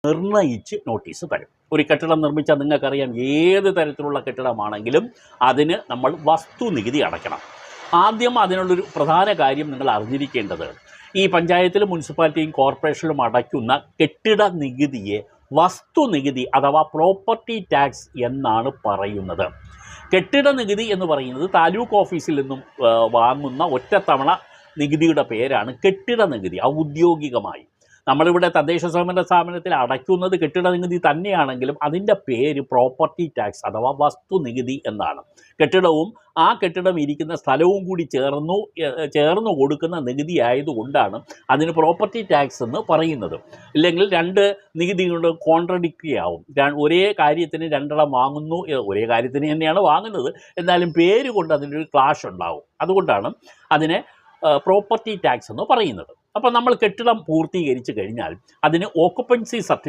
നിർണയിച്ച് notice തരും. ഒരു കെട്ടിടം നിർമ്മിച്ചാൽ നിങ്ങൾക്കറിയാം, ഏത് തരത്തിലുള്ള കെട്ടിടമാണെങ്കിലും അതിന് നമ്മൾ വസ്തുനികുതി അടയ്ക്കണം. ആദ്യം അതിനുള്ളൊരു പ്രധാന കാര്യം നിങ്ങൾ അറിഞ്ഞിരിക്കേണ്ടത്, ഈ പഞ്ചായത്തിലും മുനിസിപ്പാലിറ്റിയും കോർപ്പറേഷനിലും അടയ്ക്കുന്ന കെട്ടിട നികുതിയെ വസ്തുനികുതി അഥവാ പ്രോപ്പർട്ടി ടാക്സ് എന്നാണ് പറയുന്നത്. കെട്ടിട നികുതി എന്ന് പറയുന്നത് താലൂക്ക് ഓഫീസിൽ നിന്നും വാങ്ങുന്ന ഒറ്റത്തവണ നികുതിയുടെ പേരാണ് കെട്ടിട നികുതി. ഔദ്യോഗികമായി നമ്മളിവിടെ തദ്ദേശ സ്വയംഭരണ സ്ഥാപനത്തിൽ അടയ്ക്കുന്നത് കെട്ടിട നികുതി തന്നെയാണെങ്കിലും അതിൻ്റെ പേര് പ്രോപ്പർട്ടി ടാക്സ് അഥവാ വസ്തുനികുതി എന്നാണ്. കെട്ടിടവും ആ കെട്ടിടം ഇരിക്കുന്ന സ്ഥലവും കൂടി ചേർന്ന് കൊടുക്കുന്ന നികുതി ആയതുകൊണ്ടാണ് അതിന് പ്രോപ്പർട്ടി ടാക്സ് എന്ന് പറയുന്നത്. ഇല്ലെങ്കിൽ രണ്ട് നികുതികളുടെ കോൺട്രഡിക്റ്ററി ആവും. ഒരേ കാര്യത്തിന് രണ്ടെണ്ണം വാങ്ങുന്നു, ഒരേ കാര്യത്തിന് തന്നെയാണ് വാങ്ങുന്നത്, എന്നാലും പേര് കൊണ്ട് അതിനൊരു ക്ലാഷ് ഉണ്ടാവും. അതുകൊണ്ടാണ് അതിനെ പ്രോപ്പർട്ടി ടാക്സ് എന്ന് പറയുന്നത്. അപ്പോൾ നമ്മൾ കെട്ടിടം പൂർത്തീകരിച്ച് കഴിഞ്ഞാൽ അതിന് ഓക്കുപ്പൻസി സർട്ടിഫിക്കറ്റ്